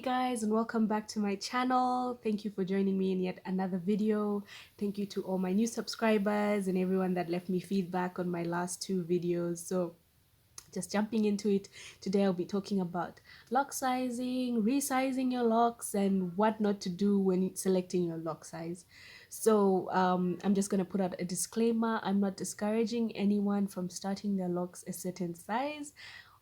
guys, and welcome back to my channel. Thank you for joining me in yet another video. Thank you to all my new subscribers and everyone that left me feedback on my last two videos. So just jumping into it, today I'll be talking about lock sizing, resizing your locks, and what not to do when selecting your lock size. So I'm just going to put out a disclaimer. I'm not discouraging anyone from starting their locks a certain size.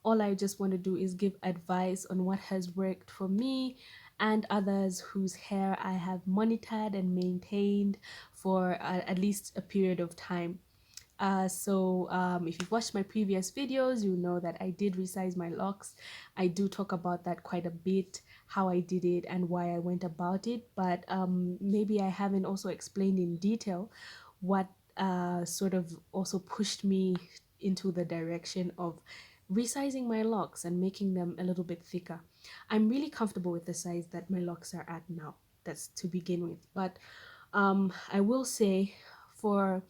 All I just want to do is give advice on what has worked for me and others whose hair I have monitored and maintained for at least a period of time. If you've watched my previous videos, you know that I did resize my locks. I do talk about that quite a bit, how I did it and why I went about it, but maybe I haven't also explained in detail what sort of also pushed me into the direction of resizing my locks and making them a little bit thicker. I'm really comfortable with the size that my locks are at now. That's to begin with, but I will say, for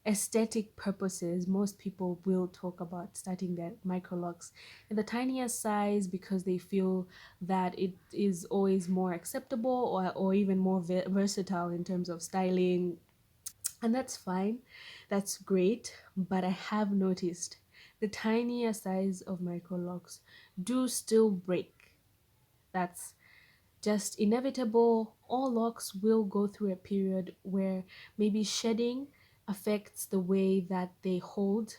aesthetic purposes, most people will talk about starting their microlocs in the tiniest size because they feel that it is always more acceptable or even more versatile in terms of styling. And that's fine, that's great, but I have noticed the tinier size of microlocs do still break. That's just inevitable. All locks will go through a period where maybe shedding affects the way that they hold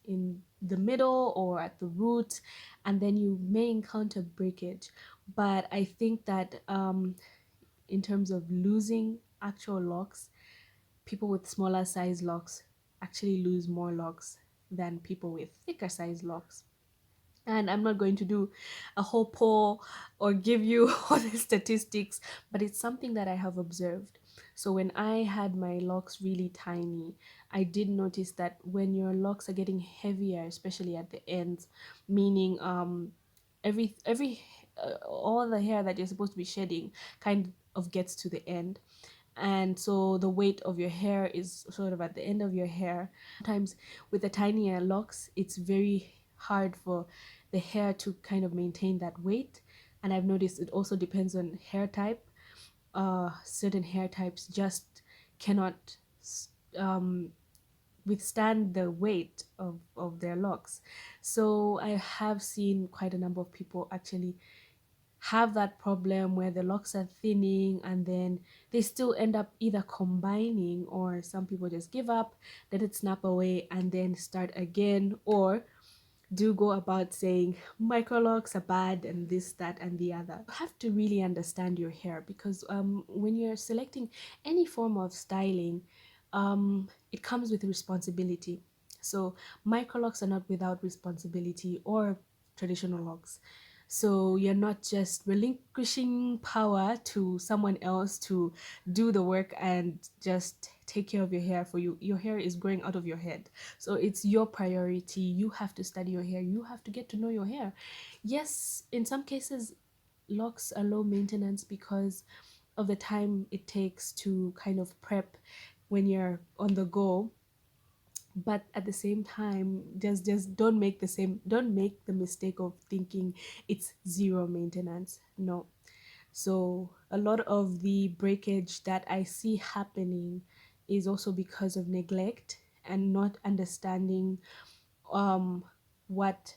in the middle or at the root, and then you may encounter breakage. But I think that in terms of losing actual locks, people with smaller size locks actually lose more locks than people with thicker size locks. And I'm not going to do a whole poll or give you all the statistics, but it's something that I have observed. So when I had my locks really tiny, I did notice that when your locks are getting heavier, especially at the ends, meaning every all the hair that you're supposed to be shedding kind of gets to the end, and so the weight of your hair is sort of at the end of your hair. Sometimes with the tinier locks, it's very hard for the hair to kind of maintain that weight. And I've noticed it also depends on hair type. Certain hair types just cannot um, withstand the weight of their locks. So I have seen quite a number of people actually have that problem where the locks are thinning, and then they still end up either combining, or some people just give up, let it snap away and then start again, or do go about saying microlocs are bad and this, that, and the other. You have to really understand your hair, because when you're selecting any form of styling, it comes with responsibility. So microlocs are not without responsibility, or traditional locks. So you're not just relinquishing power to someone else to do the work and just take care of your hair for you. Your hair is growing out of your head. So it's your priority. You have to study your hair. You have to get to know your hair. Yes, in some cases, locks are low maintenance because of the time it takes to kind of prep when you're on the go. But at the same time, just don't make the mistake of thinking it's zero maintenance. No. So a lot of the breakage that I see happening is also because of neglect and not understanding what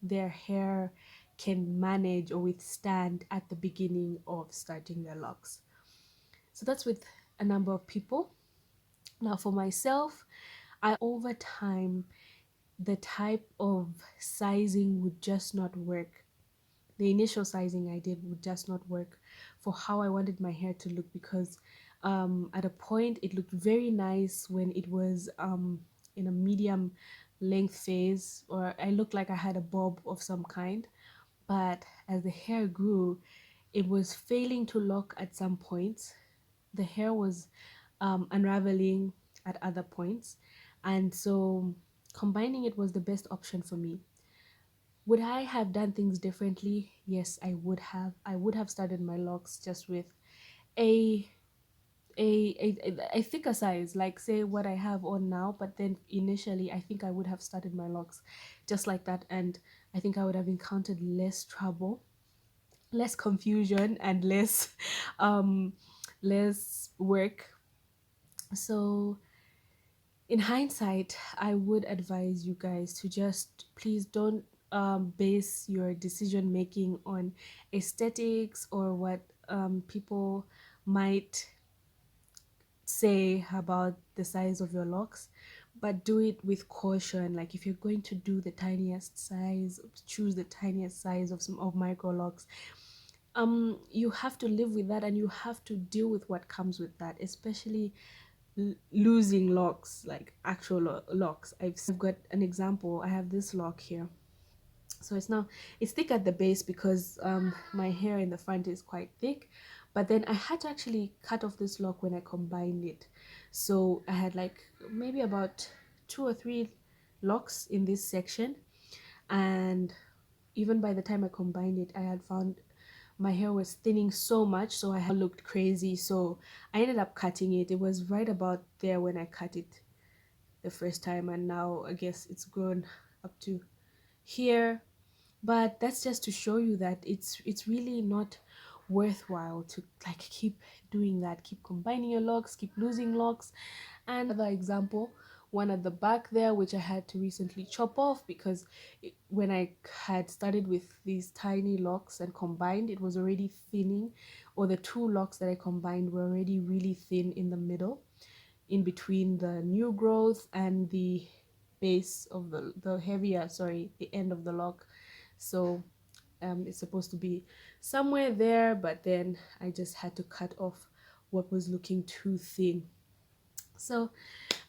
their hair can manage or withstand at the beginning of starting their locks. So that's with a number of people. Now for myself, I over time, the type of sizing would just not work. The initial sizing I did would just not work for how I wanted my hair to look, because at a point it looked very nice when it was in a medium length phase, or I looked like I had a bob of some kind. But as the hair grew, it was failing to lock at some points. The hair was unraveling at other points, and so combining it was the best option for me. Would I have done things differently? Yes, I would have. I would have started my locks just with a a thicker size, like say what I have on now. But then initially, I think I would have started my locks just like that, and I think I would have encountered less trouble. less confusion and less less work. So in hindsight, I would advise you guys to just please don't base your decision making on aesthetics or what people might say about the size of your locks, but do it with caution. Like if you're going to do the tiniest size, choose the tiniest size of some of micro locks. You have to live with that and you have to deal with what comes with that, especially losing locks, like actual locks. I've got an example. I have this lock here, so it's thick at the base because my hair in the front is quite thick, but then I had to actually cut off this lock when I combined it. So I had like maybe about 2 or 3 locks in this section, and even by the time I combined it, I had found my hair was thinning so much, so I had looked crazy. So I ended up cutting it. It was right about there when I cut it the first time, and now I guess it's grown up to here. But that's just to show you that it's really not worthwhile to like keep doing that, keep combining your locks, keep losing locks. And another example, one at the back there, which I had to recently chop off because when I had started with these tiny locks and combined, it was already thinning, or the 2 locks that I combined were already really thin in the middle, in between the new growth and the base of the heavier, sorry, the end of the lock. So it's supposed to be somewhere there, but then I just had to cut off what was looking too thin. So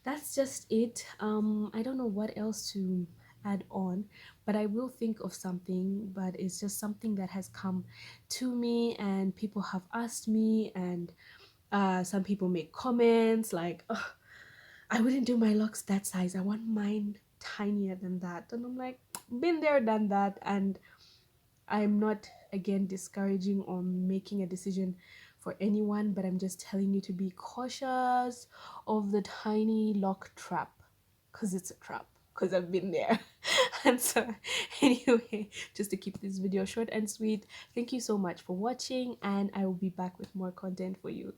that's just it. I don't know what else to add on, but I will think of something. But it's just something that has come to me and people have asked me, and some people make comments like, oh, I wouldn't do my locks that size, I want mine tinier than that. And I'm like, been there, done that. And I'm not again discouraging or making a decision for anyone, but I'm just telling you to be cautious of the tiny lock trap, because it's a trap, because I've been there. And so anyway, just to keep this video short and sweet, thank you so much for watching, and I will be back with more content for you.